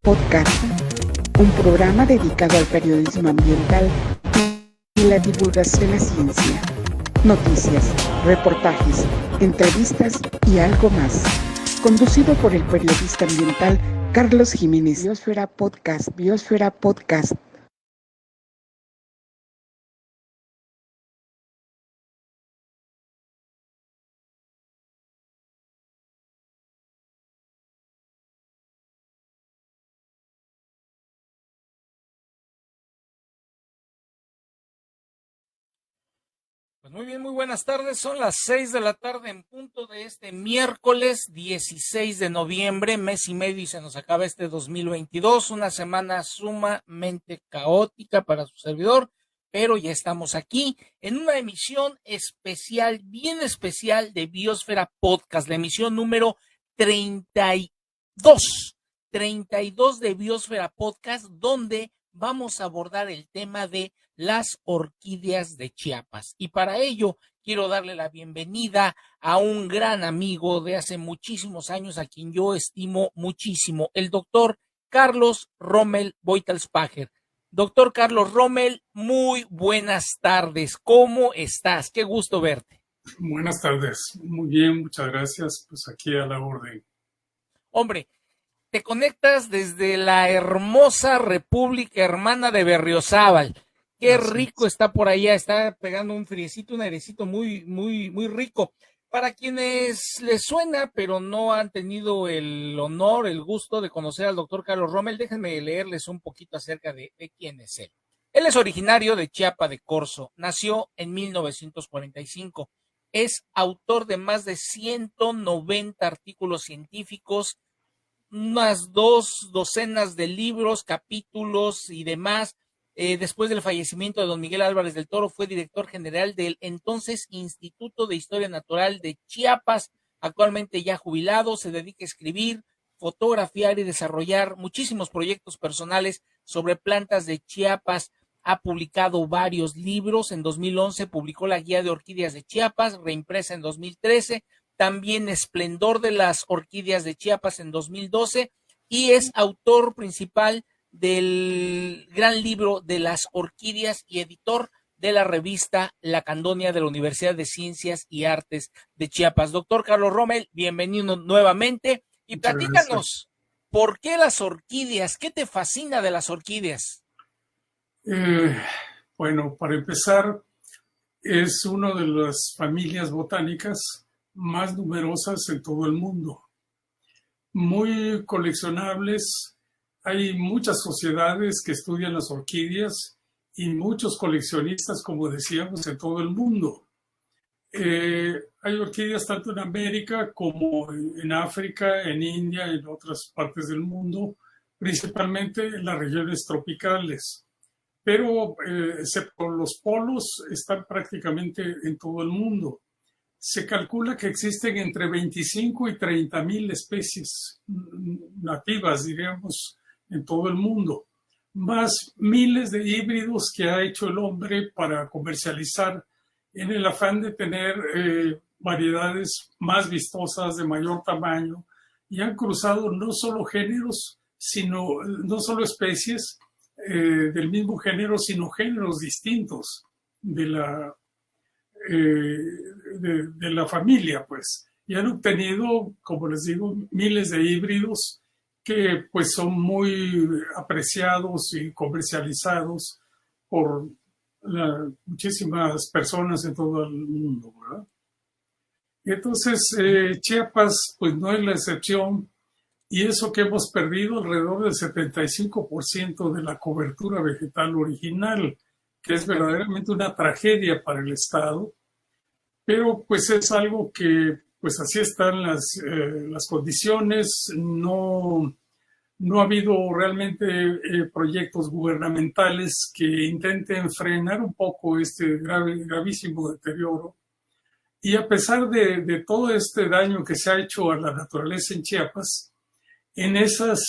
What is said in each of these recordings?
Podcast, un programa dedicado al periodismo ambiental y la divulgación de la ciencia, noticias, reportajes, entrevistas y algo más. Conducido por el periodista ambiental Carlos Jiménez. Biosfera Podcast, Biosfera Podcast. Pues muy bien, muy buenas tardes. Son las 6 de la tarde en punto de este miércoles 16 de noviembre, mes y medio y se nos acaba este 2022, una semana sumamente caótica para su servidor, pero ya estamos aquí en una emisión especial, bien especial de Biosfera Podcast, la emisión número 32 de Biosfera Podcast, donde vamos a abordar el tema de las orquídeas de Chiapas. Y para ello quiero darle la bienvenida a un gran amigo de hace muchísimos años, a quien yo estimo muchísimo, el doctor Carlos Rommel Beutelspáger. Doctor Carlos Rommel, muy buenas tardes. ¿Cómo estás? Qué gusto verte. Buenas tardes. Muy bien, muchas gracias. Pues aquí a la orden. Hombre, te conectas desde la hermosa República Hermana de Berriozábal. Qué rico está por allá, está pegando un friecito, un airecito muy rico. Para quienes les suena, pero no han tenido el honor, el gusto de conocer al doctor Carlos Rommel, déjenme leerles un poquito acerca de quién es él. Él es originario de Chiapa de Corzo, nació en 1945, es autor de más de 190 artículos científicos, unas 2 docenas de libros, capítulos y demás. Después del fallecimiento de don Miguel Álvarez del Toro, fue director general del entonces Instituto de Historia Natural de Chiapas. Actualmente ya jubilado, se dedica a escribir, fotografiar y desarrollar muchísimos proyectos personales sobre plantas de Chiapas. Ha publicado varios libros. En 2011 publicó la Guía de Orquídeas de Chiapas, reimpresa en 2013. También Esplendor de las Orquídeas de Chiapas en 2012. Y es autor principal del gran libro de las orquídeas y editor de la revista La Candonia de la Universidad de Ciencias y Artes de Chiapas. Doctor Carlos Rommel, bienvenido nuevamente y platícanos, ¿por qué las orquídeas? ¿Qué te fascina de las orquídeas? Bueno, para empezar, es una de las familias botánicas más numerosas en todo el mundo, muy coleccionables. Hay muchas sociedades que estudian las orquídeas y muchos coleccionistas, como decíamos, en todo el mundo. Hay orquídeas tanto en América como en África, en India, en otras partes del mundo, principalmente en las regiones tropicales. Pero, excepto los polos, están prácticamente en todo el mundo. Se calcula que existen entre 25 y 30 mil especies nativas, diríamos, en todo el mundo, más miles de híbridos que ha hecho el hombre para comercializar en el afán de tener variedades más vistosas, de mayor tamaño, y han cruzado no solo géneros, sino no solo especies del mismo género, sino géneros distintos de la familia, pues, y han obtenido, como les digo, miles de híbridos que pues son muy apreciados y comercializados por muchísimas personas en todo el mundo, ¿verdad? Y entonces Chiapas pues no es la excepción, y eso que hemos perdido alrededor del 75% de la cobertura vegetal original, que es verdaderamente una tragedia para el Estado, pero pues es algo que pues así están las condiciones. No ha habido realmente proyectos gubernamentales que intenten frenar un poco este gravísimo deterioro. Y a pesar de todo este daño que se ha hecho a la naturaleza en Chiapas, en esas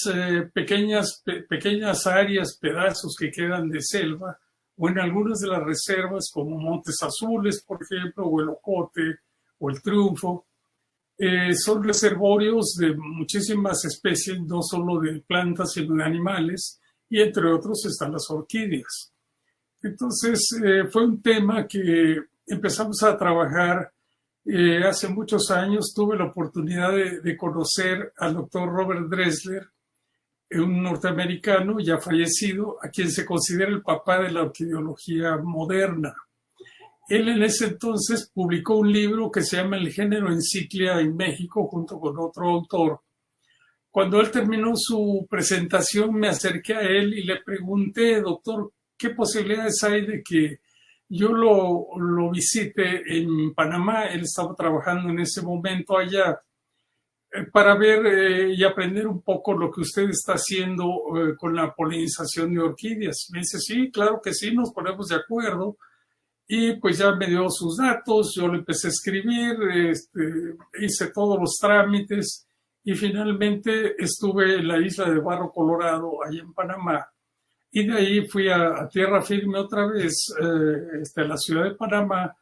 pequeñas áreas, pedazos que quedan de selva, o en algunas de las reservas como Montes Azules, por ejemplo, o el Ocote, o el Triunfo, Son reservorios de muchísimas especies, no solo de plantas, sino de animales, y entre otros están las orquídeas. Entonces, fue un tema que empezamos a trabajar hace muchos años. Tuve la oportunidad de conocer al doctor Robert Dressler, un norteamericano ya fallecido, a quien se considera el papá de la orquideología moderna. Él en ese entonces publicó un libro que se llama El género en Ciclia en México, junto con otro autor. Cuando él terminó su presentación, me acerqué a él y le pregunté, doctor, ¿qué posibilidades hay de que yo lo visite en Panamá? Él estaba trabajando en ese momento allá, para ver y aprender un poco lo que usted está haciendo con la polinización de orquídeas. Me dice, sí, claro que sí, nos ponemos de acuerdo. Y pues ya me dio sus datos, yo le empecé a escribir, hice todos los trámites y finalmente estuve en la isla de Barro Colorado, allá en Panamá. Y de ahí fui a tierra firme otra vez, a la ciudad de Panamá,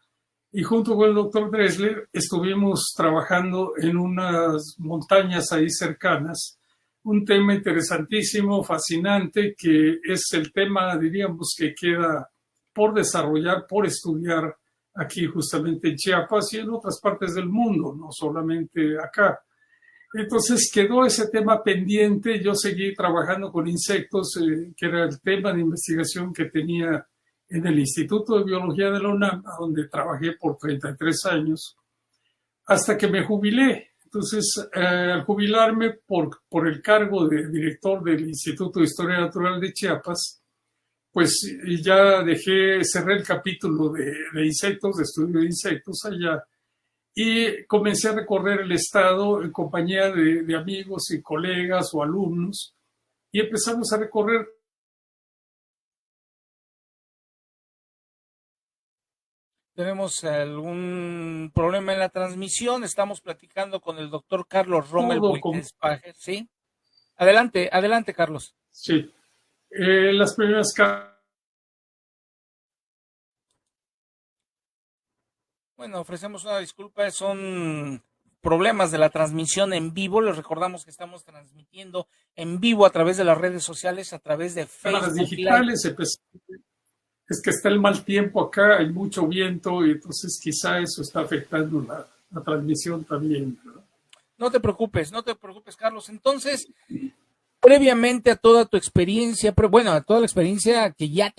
y junto con el doctor Dressler estuvimos trabajando en unas montañas ahí cercanas. Un tema interesantísimo, fascinante, que es el tema, diríamos, que queda por desarrollar, por estudiar aquí justamente en Chiapas y en otras partes del mundo, no solamente acá. Entonces quedó ese tema pendiente. Yo seguí trabajando con insectos, que era el tema de investigación que tenía en el Instituto de Biología de la UNAM, donde trabajé por 33 años, hasta que me jubilé. Entonces, al jubilarme por el cargo de director del Instituto de Historia Natural de Chiapas, pues ya cerré el capítulo de insectos, de estudio de insectos allá, y comencé a recorrer el estado en compañía de amigos y colegas o alumnos, y empezamos a recorrer. Tenemos algún problema en la transmisión. Estamos platicando con el doctor Carlos Rommel Buitenspager, ¿sí? Adelante, Carlos. Sí. Las primeras Bueno, ofrecemos una disculpa, son problemas de la transmisión en vivo. Les recordamos que estamos transmitiendo en vivo a través de las redes sociales, a través de Facebook. Las digitales, es que está el mal tiempo acá, hay mucho viento y entonces quizá eso está afectando la transmisión también, ¿verdad? No te preocupes, Carlos. Entonces, previamente a toda tu experiencia, a toda la experiencia que ya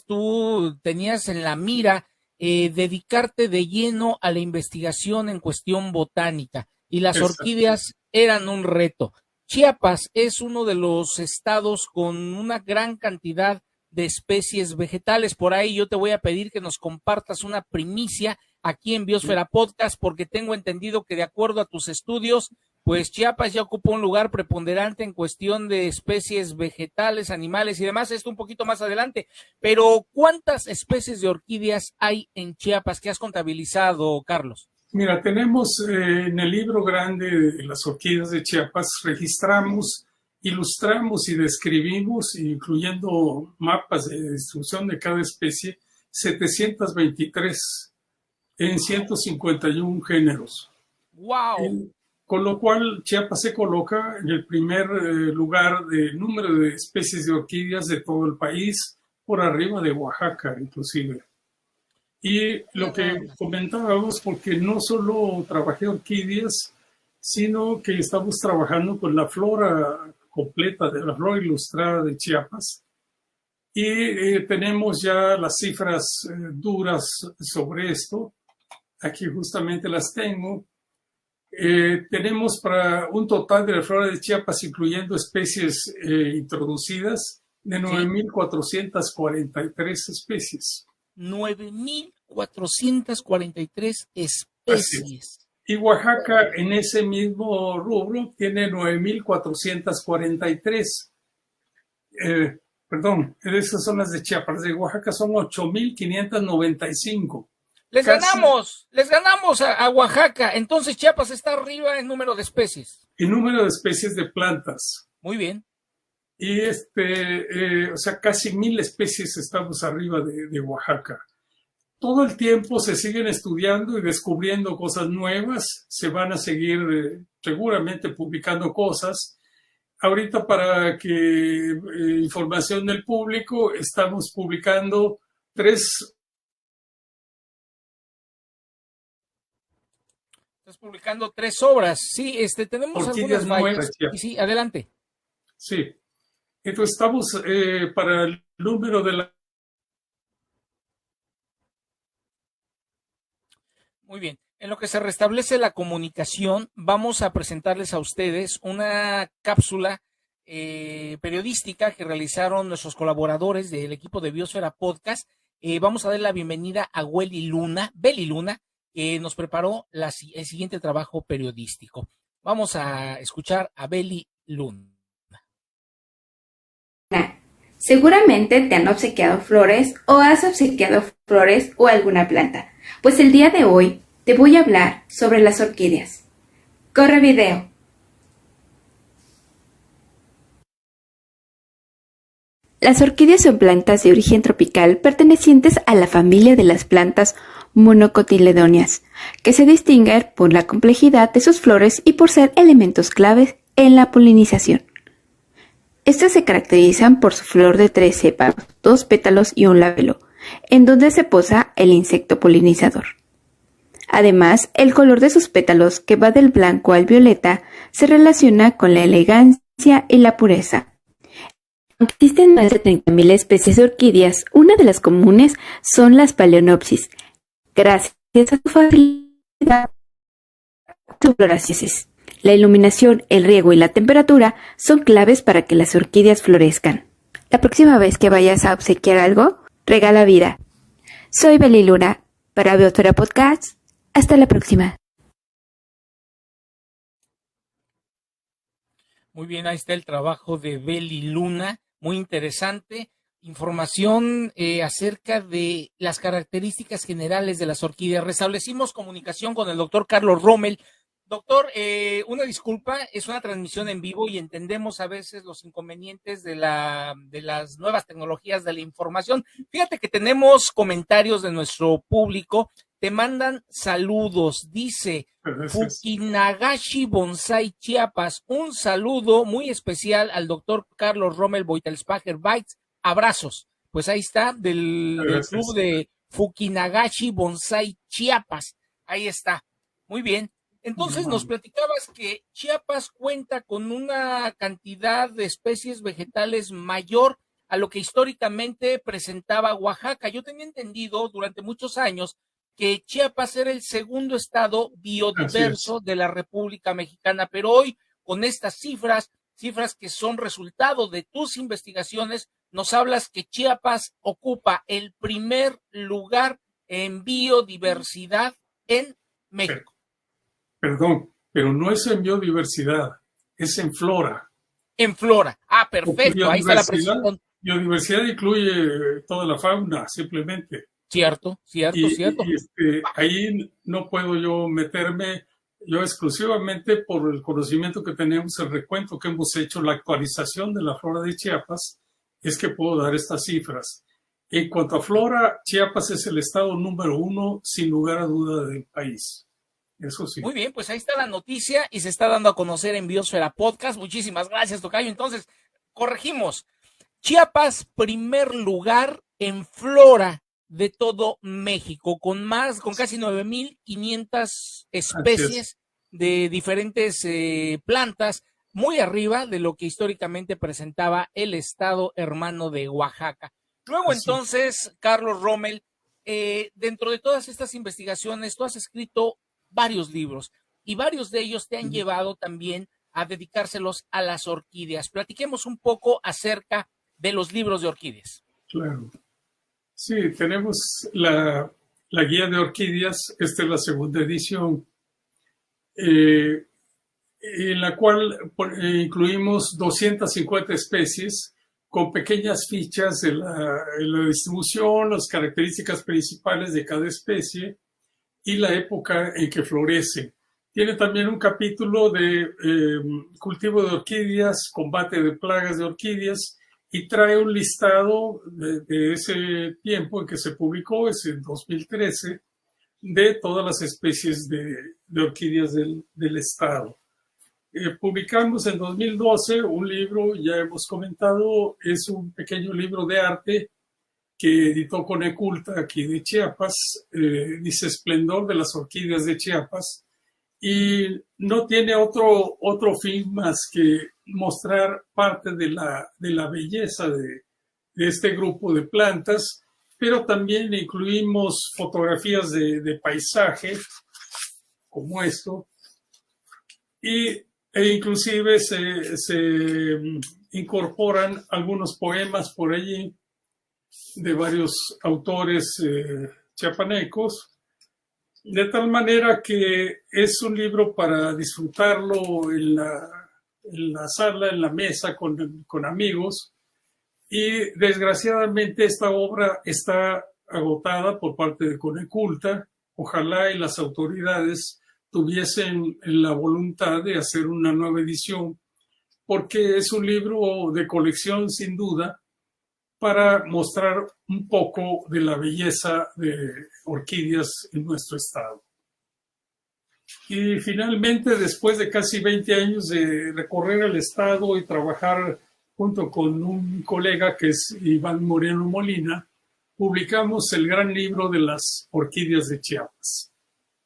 tú tenías en la mira dedicarte de lleno a la investigación en cuestión botánica, y las orquídeas eran un reto. Chiapas es uno de los estados con una gran cantidad de especies vegetales. Por ahí yo te voy a pedir que nos compartas una primicia aquí en Biosfera Podcast, porque tengo entendido que de acuerdo a tus estudios, pues Chiapas ya ocupa un lugar preponderante en cuestión de especies vegetales, animales y demás. Esto un poquito más adelante. Pero ¿cuántas especies de orquídeas hay en Chiapas que has contabilizado, Carlos? Mira, tenemos en el libro grande de las orquídeas de Chiapas, registramos, ilustramos y describimos, incluyendo mapas de distribución de cada especie, 723 en 151 géneros. ¡Wow! Con lo cual Chiapas se coloca en el primer lugar de número de especies de orquídeas de todo el país, por arriba de Oaxaca inclusive. Y lo que comentábamos, porque no solo trabajé orquídeas, sino que estamos trabajando con la flora completa, de la flora ilustrada de Chiapas. Y tenemos ya las cifras duras sobre esto. Aquí justamente las tengo. Tenemos para un total de la flora de Chiapas, incluyendo especies introducidas, de 9,443 especies. 9,443 especies. Y Oaxaca, en ese mismo rubro, tiene 9,443. Perdón, esas son las de Chiapas. De Oaxaca son 8,595. Les ganamos a Oaxaca. Entonces Chiapas está arriba en número de especies. En número de especies de plantas. Muy bien. Y o sea, casi 1,000 especies estamos arriba de Oaxaca. todo el tiempo se siguen estudiando y descubriendo cosas nuevas, se van a seguir seguramente publicando cosas. Ahorita para que información del público, estamos publicando 3. Estás publicando 3 obras. Sí, tenemos Orquídeas algunas nuevas. fallas. Sí, adelante. Sí. Entonces estamos para el número de la... Muy bien. En lo que se restablece la comunicación, vamos a presentarles a ustedes una cápsula periodística que realizaron nuestros colaboradores del equipo de Biosfera Podcast. Vamos a dar la bienvenida a Beli Luna, que nos preparó el siguiente trabajo periodístico. Vamos a escuchar a Beli Luna. Seguramente te han obsequiado flores o has obsequiado flores o alguna planta. Pues el día de hoy te voy a hablar sobre las orquídeas. ¡Corre video! Las orquídeas son plantas de origen tropical pertenecientes a la familia de las plantas monocotiledóneas, que se distinguen por la complejidad de sus flores y por ser elementos claves en la polinización. Estas se caracterizan por su flor de 3 sépales, 2 pétalos y un labelo, en donde se posa el insecto polinizador. Además, el color de sus pétalos, que va del blanco al violeta, se relaciona con la elegancia y la pureza. Aunque existen más de 30.000 especies de orquídeas, una de las comunes son las Phalaenopsis, gracias a su facilidad de floración. La iluminación, el riego y la temperatura son claves para que las orquídeas florezcan. La próxima vez que vayas a obsequiar algo, regala vida. Soy Beli Luna para Biosfera Podcast. Hasta la próxima. Muy bien, ahí está el trabajo de Beli Luna, muy interesante. Información acerca de las características generales de las orquídeas. Restablecimos comunicación con el doctor Carlos Rommel. Doctor, una disculpa, es una transmisión en vivo y entendemos a veces los inconvenientes de las nuevas tecnologías de la información. Fíjate que tenemos comentarios de nuestro público, te mandan saludos, dice Fukinagashi Bonsai Chiapas, un saludo muy especial al doctor Carlos Rommel Beutelsbacher Bites, abrazos. Pues ahí está, del club de Fukinagashi Bonsai Chiapas, ahí está, muy bien. Entonces nos platicabas que Chiapas cuenta con una cantidad de especies vegetales mayor a lo que históricamente presentaba Oaxaca. Yo tenía entendido durante muchos años que Chiapas era el segundo estado biodiverso de la República Mexicana, pero hoy con estas cifras que son resultado de tus investigaciones, nos hablas que Chiapas ocupa el primer lugar en biodiversidad en México. Perdón, pero no es en biodiversidad, es en flora. En flora. Ah, perfecto. Ahí está la precisión. Biodiversidad incluye toda la fauna, simplemente. Cierto. Ahí no puedo yo meterme, yo exclusivamente por el conocimiento que tenemos, el recuento que hemos hecho, la actualización de la flora de Chiapas, es que puedo dar estas cifras. En cuanto a flora, Chiapas es el estado número 1, sin lugar a duda, del país. Eso sí. Muy bien, pues ahí está la noticia y se está dando a conocer en Biosfera Podcast. Muchísimas gracias, tocayo. Entonces, corregimos. Chiapas, primer lugar en flora de todo México, con casi 9.500 especies de diferentes plantas, muy arriba de lo que históricamente presentaba el estado hermano de Oaxaca. Luego, entonces, Carlos Rommel, dentro de todas estas investigaciones, tú has escrito varios libros y varios de ellos te han llevado también a dedicárselos a las orquídeas. Platiquemos un poco acerca de los libros de orquídeas. Claro. Sí, tenemos la guía de orquídeas, esta es la segunda edición, en la cual incluimos 250 especies con pequeñas fichas de la distribución, las características principales de cada especie y la época en que florece. Tiene también un capítulo de cultivo de orquídeas, combate de plagas de orquídeas y trae un listado de ese tiempo en que se publicó, es en 2013, de todas las especies de orquídeas del estado. Publicamos en 2012 un libro, ya hemos comentado, es un pequeño libro de arte que editó Coneculta aquí de Chiapas, dice Esplendor de las orquídeas de Chiapas, y no tiene otro fin más que mostrar parte de la belleza de este grupo de plantas, pero también incluimos fotografías de paisaje, como esto, e inclusive se incorporan algunos poemas por allí de varios autores chiapanecos, de tal manera que es un libro para disfrutarlo en la sala, en la mesa, con amigos, y desgraciadamente esta obra está agotada por parte de Coneculta. Ojalá y las autoridades tuviesen la voluntad de hacer una nueva edición, porque es un libro de colección sin duda, para mostrar un poco de la belleza de orquídeas en nuestro estado. Y finalmente, después de casi 20 años de recorrer el estado y trabajar junto con un colega que es Iván Moreno Molina, publicamos el gran libro de las orquídeas de Chiapas.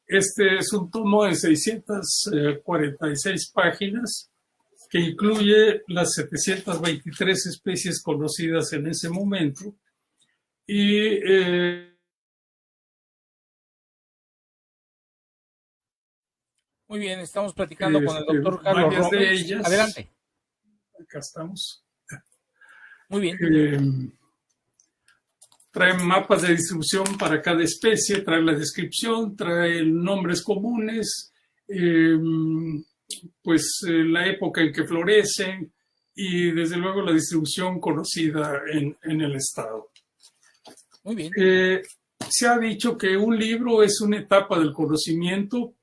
Este es un tomo de 646 páginas, que incluye las 723 especies conocidas en ese momento. Y muy bien, estamos platicando con el doctor Carlos Robles. De ellas, adelante. Acá estamos. Muy bien. Trae mapas de distribución para cada especie, trae la descripción, trae nombres comunes, la época en que florecen y desde luego la distribución conocida en el estado. Muy bien. Se ha dicho que un libro es una etapa del conocimiento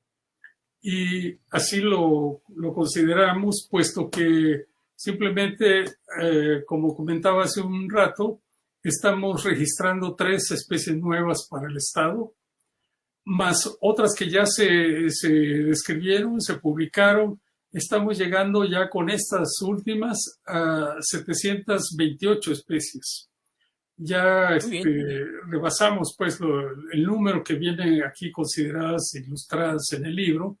y así lo consideramos, puesto que simplemente, como comentaba hace un rato, estamos registrando 3 especies nuevas para el estado, más otras que ya se describieron, se publicaron. Estamos llegando ya con estas últimas a 728 especies. Ya rebasamos pues el número que vienen aquí consideradas e ilustradas en el libro,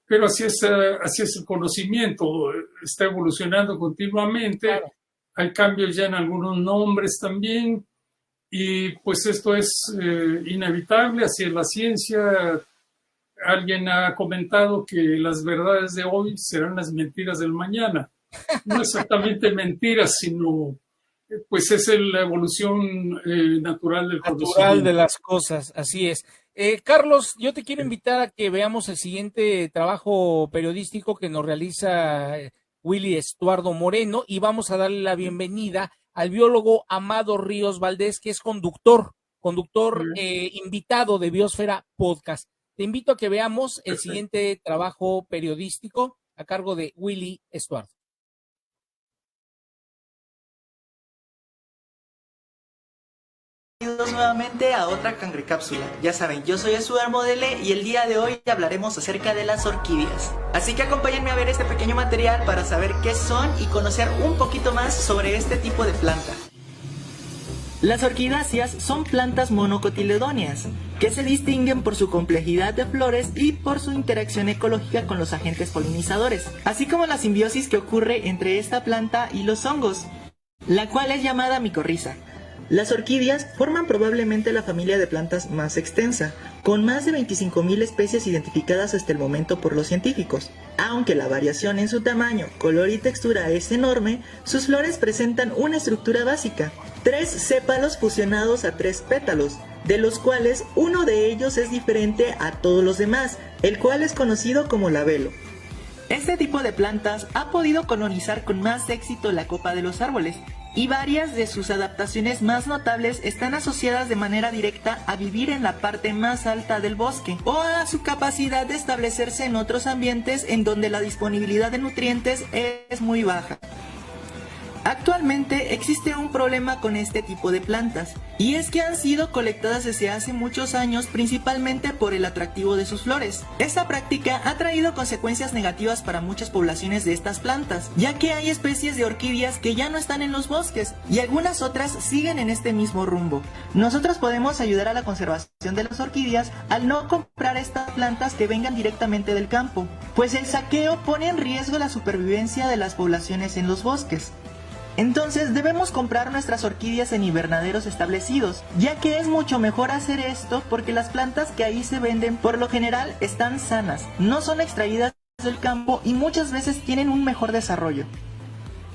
pero así es el conocimiento, está evolucionando continuamente. Claro. Hay cambios ya en algunos nombres también. Y pues esto es inevitable, así es la ciencia. Alguien ha comentado que las verdades de hoy serán las mentiras del mañana. No exactamente mentiras, sino pues es la evolución natural del conocimiento. Natural de las cosas, así es. Carlos, yo te quiero invitar a que veamos el siguiente trabajo periodístico que nos realiza Willy Estuardo Moreno, y vamos a darle la bienvenida al biólogo Amado Ríos Valdés, que es conductor invitado de Biosfera Podcast. Te invito a que veamos el siguiente trabajo periodístico a cargo de Willy Estuardo. Bienvenidos nuevamente a otra Cangrecápsula. Ya saben, yo soy Estuardo Modele y el día de hoy hablaremos acerca de las orquídeas. Así que acompáñenme a ver este pequeño material para saber qué son y conocer un poquito más sobre este tipo de planta. Las orquidáceas son plantas monocotiledóneas, que se distinguen por su complejidad de flores y por su interacción ecológica con los agentes polinizadores, así como la simbiosis que ocurre entre esta planta y los hongos, la cual es llamada micorriza. Las orquídeas forman probablemente la familia de plantas más extensa, con más de 25.000 especies identificadas hasta el momento por los científicos. Aunque la variación en su tamaño, color y textura es enorme, sus flores presentan una estructura básica: 3 sépalos fusionados a 3 pétalos, de los cuales uno de ellos es diferente a todos los demás, el cual es conocido como labelo. Este tipo de plantas ha podido colonizar con más éxito la copa de los árboles, y varias de sus adaptaciones más notables están asociadas de manera directa a vivir en la parte más alta del bosque, o a su capacidad de establecerse en otros ambientes en donde la disponibilidad de nutrientes es muy baja. Actualmente existe un problema con este tipo de plantas, y es que han sido colectadas desde hace muchos años principalmente por el atractivo de sus flores. Esta práctica ha traído consecuencias negativas para muchas poblaciones de estas plantas, ya que hay especies de orquídeas que ya no están en los bosques y algunas otras siguen en este mismo rumbo. Nosotros podemos ayudar a la conservación de las orquídeas al no comprar estas plantas que vengan directamente del campo, pues el saqueo pone en riesgo la supervivencia de las poblaciones en los bosques. Entonces debemos comprar nuestras orquídeas en invernaderos establecidos, ya que es mucho mejor hacer esto porque las plantas que ahí se venden por lo general están sanas, no son extraídas del campo y muchas veces tienen un mejor desarrollo.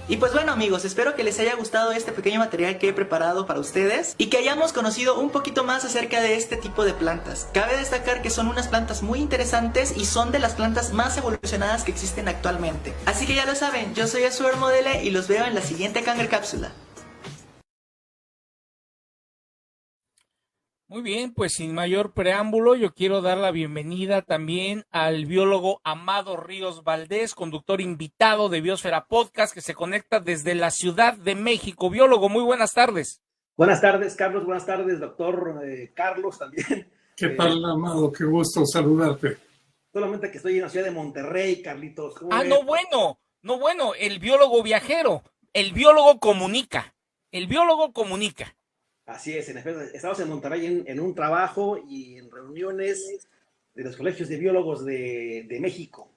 Y pues bueno amigos, espero que les haya gustado este pequeño material que he preparado para ustedes y que hayamos conocido un poquito más acerca de este tipo de plantas. Cabe destacar que son unas plantas muy interesantes y son de las plantas más evolucionadas que existen actualmente. Así que ya lo saben, yo soy Azuar Modele y los veo en la siguiente Cangre Cápsula. Muy bien, pues sin mayor preámbulo, yo quiero dar la bienvenida también al biólogo Amado Ríos Valdés, conductor invitado de Biosfera Podcast, que se conecta desde la Ciudad de México. Biólogo, muy buenas tardes. Buenas tardes, Carlos. Buenas tardes, doctor Carlos también. ¿Qué tal, Amado? Qué gusto saludarte. Solamente que estoy en la ciudad de Monterrey, Carlitos. No bueno, el biólogo viajero, el biólogo comunica. Así es, en efecto, estamos en Monterrey en un trabajo y en reuniones de los colegios de biólogos de México.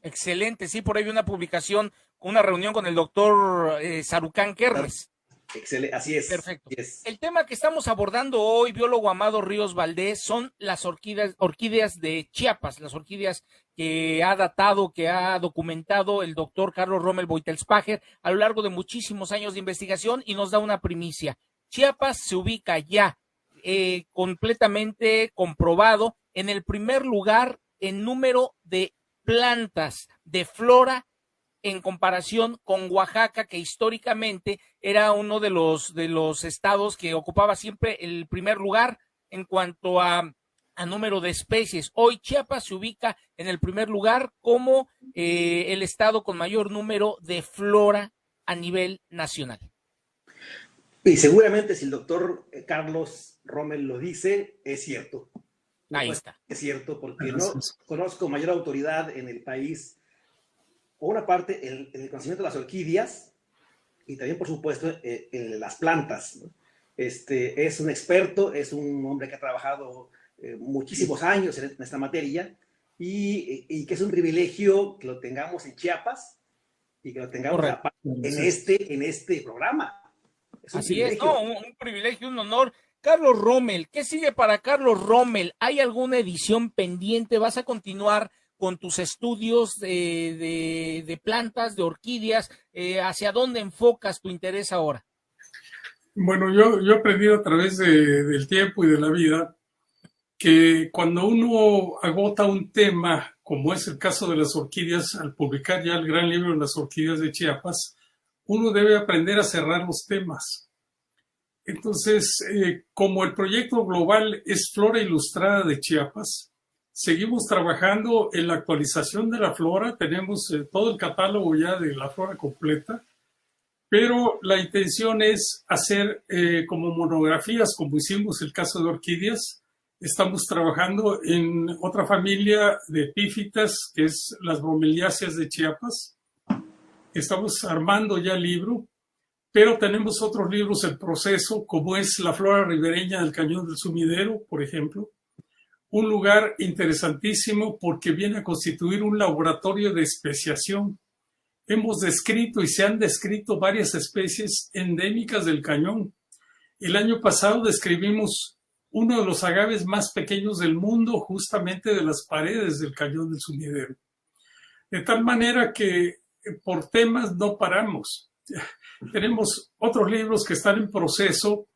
Excelente, sí, por ahí vi una publicación, una reunión con el doctor Sarucán Kermes. Excelente, así es. Perfecto. Así es. El tema que estamos abordando hoy, biólogo Amado Ríos Valdés, son las orquídeas de Chiapas, las orquídeas que ha datado, que ha documentado el doctor Carlos Rommel Beutelspacher a lo largo de muchísimos años de investigación y nos da una primicia. Chiapas se ubica ya completamente comprobado en el primer lugar en número de plantas, de flora, en comparación con Oaxaca, que históricamente era uno de los estados que ocupaba siempre el primer lugar en cuanto a número de especies. Hoy Chiapas se ubica en el primer lugar como el estado con mayor número de flora a nivel nacional. Y seguramente si el doctor Carlos Rommel lo dice, es cierto. Ahí está. Es cierto, porque no conozco mayor autoridad en el país. Por una parte, el conocimiento de las orquídeas y también, por supuesto, en las plantas, ¿no? Es un experto, es un hombre que ha trabajado muchísimos años en esta materia y que es un privilegio que lo tengamos en Chiapas y que lo tengamos en este programa. Así es, no, un privilegio, un honor. Carlos Rommel, ¿qué sigue para Carlos Rommel? ¿Hay alguna edición pendiente? ¿Vas a continuar con tus estudios de plantas, de orquídeas? ¿Hacia dónde enfocas tu interés ahora? Bueno, yo he aprendido a través del tiempo y de la vida que cuando uno agota un tema, como es el caso de las orquídeas, al publicar ya el gran libro de las orquídeas de Chiapas, uno debe aprender a cerrar los temas. Entonces, como el proyecto global es Flora Ilustrada de Chiapas, seguimos trabajando en la actualización de la flora, tenemos todo el catálogo ya de la flora completa, pero la intención es hacer como monografías, como hicimos el caso de orquídeas. Estamos trabajando en otra familia de epífitas, que es las bromeliáceas de Chiapas. Estamos armando ya el libro, pero tenemos otros libros en proceso, como es la flora ribereña del Cañón del Sumidero, por ejemplo. Un lugar interesantísimo porque viene a constituir un laboratorio de especiación. Hemos descrito y se han descrito varias especies endémicas del cañón. El año pasado describimos uno de los agaves más pequeños del mundo, justamente de las paredes del Cañón del Sumidero. De tal manera que por temas no paramos. Tenemos otros libros que están en proceso,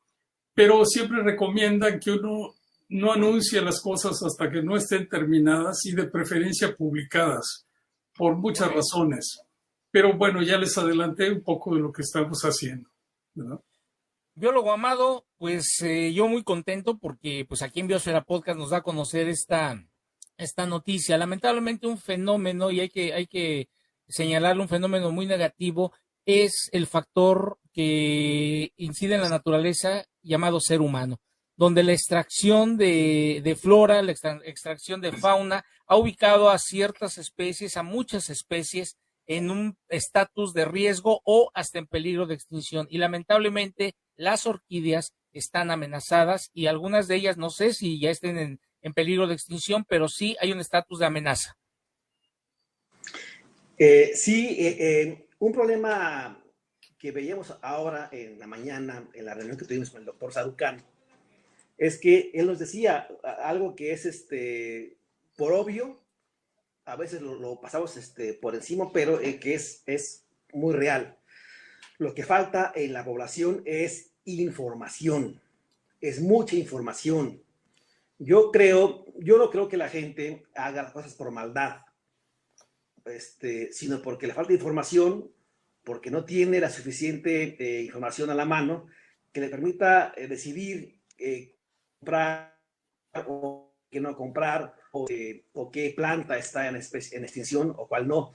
pero siempre recomiendan que uno no anuncie las cosas hasta que no estén terminadas y de preferencia publicadas, por muchas razones. Pero bueno, ya les adelanté un poco de lo que estamos haciendo, ¿verdad? Biólogo Amado, pues yo muy contento porque pues aquí en Biosfera Podcast nos da a conocer esta noticia. Lamentablemente un fenómeno, y hay que señalarle, un fenómeno muy negativo es el factor que incide en la naturaleza llamado ser humano, donde la extracción de flora, la extracción de fauna ha ubicado a ciertas especies, a muchas especies, en un estatus de riesgo o hasta en peligro de extinción. Y lamentablemente las orquídeas están amenazadas y algunas de ellas no sé si ya estén en peligro de extinción, pero sí hay un estatus de amenaza. Un problema que veíamos ahora en la mañana, en la reunión que tuvimos con el doctor Sarucán, es que él nos decía algo que es por obvio, a veces lo pasamos por encima, pero que es muy real. Lo que falta en la población es información, es mucha información. Yo no creo que la gente haga las cosas por maldad, sino porque le falta información, porque no tiene la suficiente información a la mano que le permita decidir comprar o que no comprar, o qué planta está en extinción o cuál no.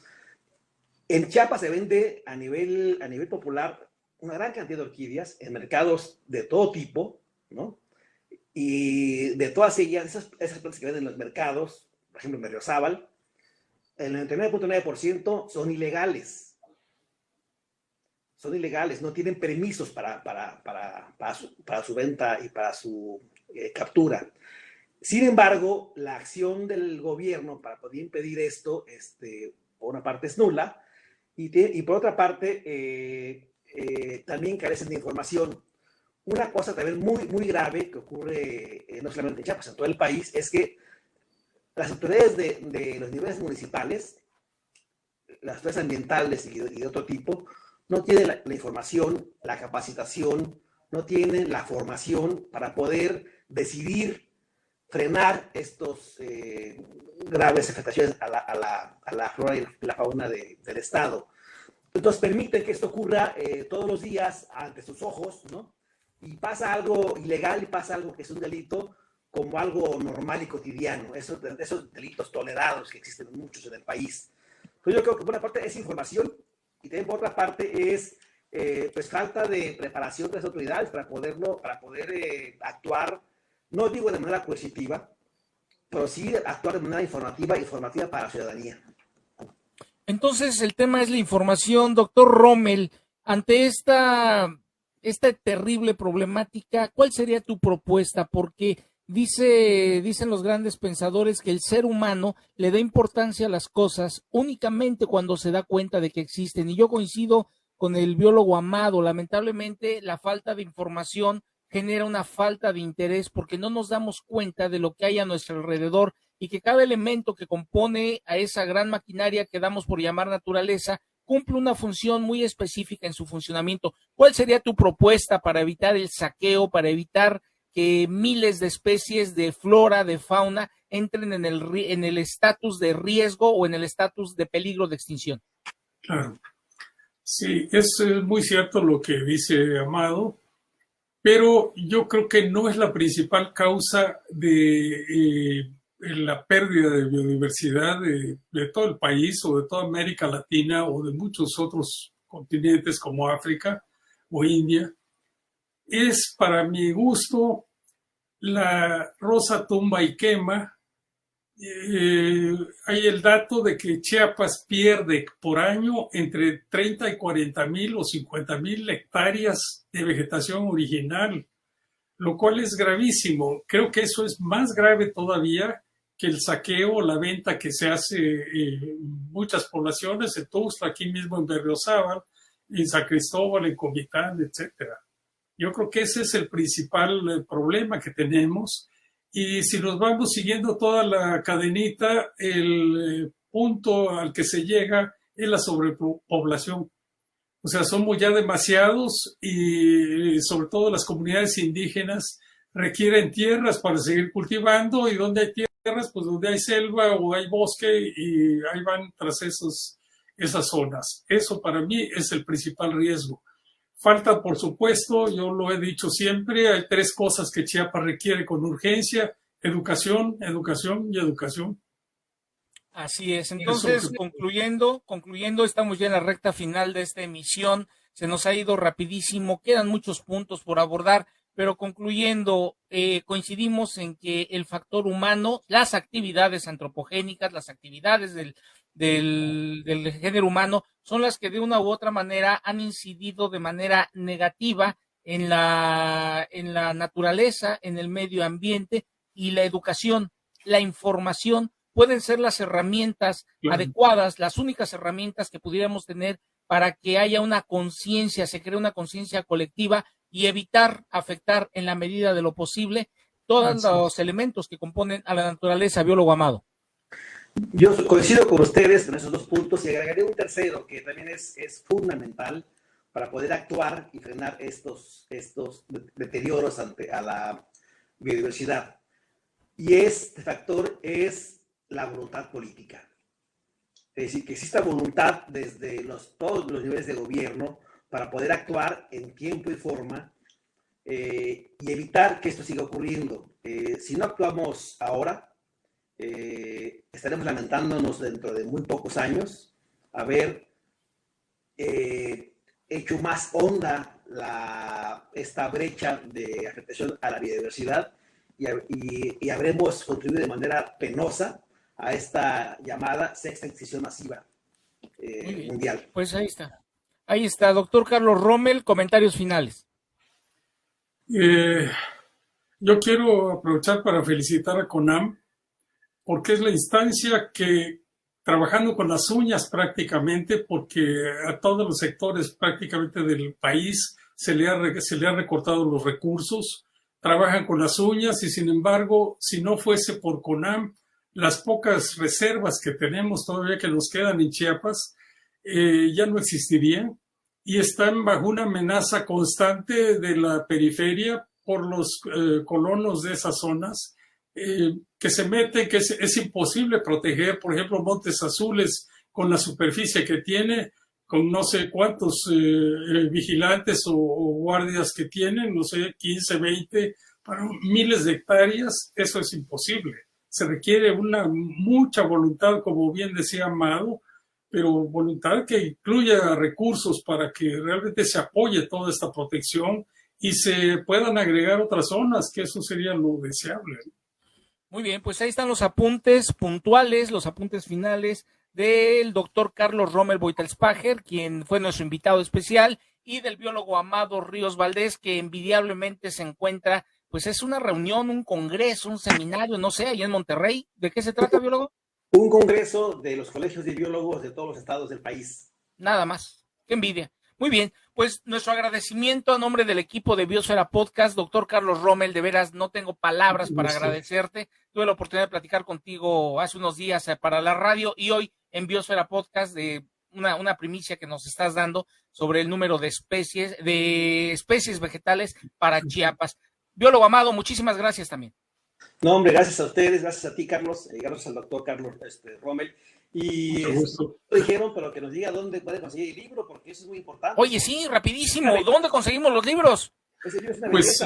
En Chiapas se vende a nivel popular una gran cantidad de orquídeas en mercados de todo tipo, ¿no? Y de todas ellas, esas plantas que venden en los mercados, por ejemplo en Berriozábal, el 99.9% son ilegales. Son ilegales, no tienen permisos para su venta y para su captura. Sin embargo, la acción del gobierno para poder impedir esto, por una parte es nula, y por otra parte también carecen de información. Una cosa también muy grave que ocurre no solamente en Chiapas, en todo el país, es que las autoridades de los niveles municipales, las autoridades ambientales y de otro tipo, no tienen la información, la capacitación, no tienen la formación para poder decidir frenar estos graves afectaciones a la flora y la fauna del estado. Entonces permiten que esto ocurra todos los días ante sus ojos, ¿no? Y pasa algo ilegal y pasa algo que es un delito como algo normal y cotidiano, esos delitos tolerados que existen muchos en el país. Entonces yo creo que por una parte es información y también por otra parte es pues falta de preparación de las autoridades para poder actuar, no digo de manera coercitiva, pero sí actuar de manera informativa para la ciudadanía. Entonces el tema es la información, doctor Rommel. Ante esta terrible problemática, ¿cuál sería tu propuesta? Porque dicen los grandes pensadores que el ser humano le da importancia a las cosas únicamente cuando se da cuenta de que existen. Y yo coincido con el biólogo Amado. Lamentablemente, la falta de información genera una falta de interés porque no nos damos cuenta de lo que hay a nuestro alrededor y que cada elemento que compone a esa gran maquinaria que damos por llamar naturaleza cumple una función muy específica en su funcionamiento. ¿Cuál sería tu propuesta para evitar el saqueo, para evitar que miles de especies de flora, de fauna, entren en el estatus de riesgo o en el estatus de peligro de extinción? Claro. Sí, es muy cierto lo que dice Amado, pero yo creo que no es la principal causa de la pérdida de biodiversidad de todo el país o de toda América Latina o de muchos otros continentes como África o India. Es, para mi gusto, la rosa tumba y quema. Hay el dato de que Chiapas pierde por año entre 30 y 40 mil o 50 mil hectáreas de vegetación original, lo cual es gravísimo. Creo que eso es más grave todavía que el saqueo o la venta que se hace en muchas poblaciones, en Tuxtla, aquí mismo en Berriozábal, en San Cristóbal, en Comitán, etcétera. Yo creo que ese es el principal problema que tenemos. Y si nos vamos siguiendo toda la cadenita, el punto al que se llega es la sobrepoblación. O sea, somos ya demasiados y sobre todo las comunidades indígenas requieren tierras para seguir cultivando, y donde hay tierras, pues donde hay selva o hay bosque, y ahí van tras esas zonas. Eso para mí es el principal riesgo. Falta, por supuesto, yo lo he dicho siempre, hay 3 cosas que Chiapas requiere con urgencia: educación, educación y educación. Así es. Entonces, concluyendo, estamos ya en la recta final de esta emisión. Se nos ha ido rapidísimo, quedan muchos puntos por abordar, pero concluyendo, coincidimos en que el factor humano, las actividades antropogénicas, las actividades del género humano, son las que de una u otra manera han incidido de manera negativa en la naturaleza, en el medio ambiente, y la educación, la información pueden ser las herramientas adecuadas, las únicas herramientas que pudiéramos tener para que haya una conciencia, se cree una conciencia colectiva y evitar afectar en la medida de lo posible todos los elementos que componen a la naturaleza, biólogo Amado. Yo coincido con ustedes en esos dos puntos y agregaré un tercero que también es fundamental para poder actuar y frenar estos deterioros a la biodiversidad. Y este factor es la voluntad política. Es decir, que exista voluntad desde todos los niveles de gobierno para poder actuar en tiempo y forma y evitar que esto siga ocurriendo. Si no actuamos ahora, estaremos lamentándonos dentro de muy pocos años haber hecho más honda esta brecha de afectación a la biodiversidad y habremos contribuido de manera penosa a esta llamada sexta extinción masiva mundial. Pues ahí está, doctor Carlos Rommel, comentarios finales. Yo quiero aprovechar para felicitar a CONAM, porque es la instancia que, trabajando con las uñas prácticamente, porque a todos los sectores prácticamente del país se le ha recortado los recursos, trabajan con las uñas y sin embargo, si no fuese por CONAM, las pocas reservas que tenemos todavía que nos quedan en Chiapas ya no existirían y están bajo una amenaza constante de la periferia por los colonos de esas zonas que se meten, que es imposible proteger, por ejemplo, Montes Azules con la superficie que tiene, con no sé cuántos vigilantes o guardias que tienen, no sé, 15, 20, para miles de hectáreas, eso es imposible. Se requiere mucha voluntad, como bien decía Amado, pero voluntad que incluya recursos para que realmente se apoye toda esta protección y se puedan agregar otras zonas, que eso sería lo deseable. Muy bien, pues ahí están los apuntes puntuales, los apuntes finales del doctor Carlos Rommel Beutelsbacher, quien fue nuestro invitado especial, y del biólogo Amado Ríos Valdés, que envidiablemente se encuentra, pues es una reunión, un congreso, un seminario, no sé, allá en Monterrey. ¿De qué se trata, biólogo? Un congreso de los colegios de biólogos de todos los estados del país. Nada más, qué envidia. Muy bien, pues nuestro agradecimiento a nombre del equipo de Biosfera Podcast, doctor Carlos Rommel, de veras no tengo palabras para agradecerte. Tuve la oportunidad de platicar contigo hace unos días para la radio y hoy en Biosfera Podcast de una primicia que nos estás dando sobre el número de especies vegetales para Chiapas. Biólogo Amado, muchísimas gracias también. No, hombre, gracias a ustedes, gracias a ti, Carlos, gracias al doctor Carlos Rommel. Y lo dijeron, pero que nos diga dónde puede conseguir el libro, porque eso es muy importante. Oye, sí, rapidísimo, ¿dónde conseguimos los libros? Pues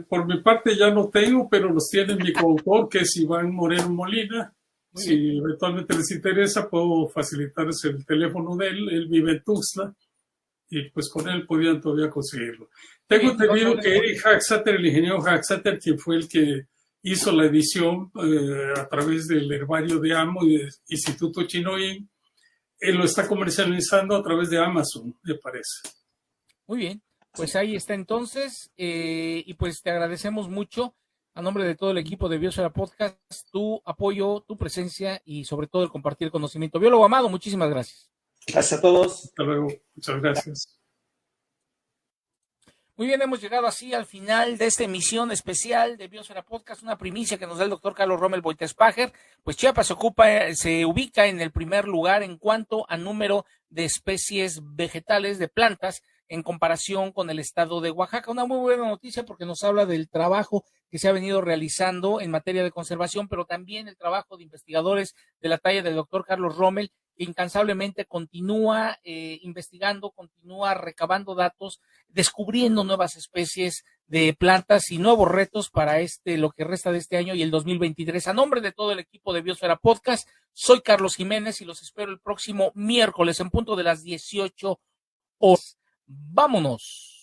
por mi parte ya no tengo, pero los tiene mi coautor, que es Iván Moreno Molina. Si eventualmente les interesa, puedo facilitarles el teléfono de él. Él vive en Tuxtla y pues con él podían todavía conseguirlo. Tengo entendido que Eric Haxater, el ingeniero Haxater, quien fue el que hizo la edición a través del herbario de AMO y del Instituto Chinoín, él lo está comercializando a través de Amazon, me parece. Muy bien, pues ahí está entonces, y pues te agradecemos mucho a nombre de todo el equipo de Biosfera Podcast, tu apoyo, tu presencia y sobre todo el compartir conocimiento. Biólogo Amado, muchísimas gracias. Gracias a todos. Hasta luego, muchas gracias. Muy bien, hemos llegado así al final de esta emisión especial de Biosfera Podcast, una primicia que nos da el doctor Carlos Rommel Beutelsbacher. Pues Chiapas se ubica en el primer lugar en cuanto a número de especies vegetales, de plantas, en comparación con el estado de Oaxaca. Una muy buena noticia porque nos habla del trabajo que se ha venido realizando en materia de conservación, pero también el trabajo de investigadores de la talla del doctor Carlos Rommel, incansablemente continúa investigando, continúa recabando datos, descubriendo nuevas especies de plantas y nuevos retos para lo que resta de este año y el 2023. A nombre de todo el equipo de Biosfera Podcast, soy Carlos Jiménez y los espero el próximo miércoles en punto de las 18 horas. ¡Vámonos!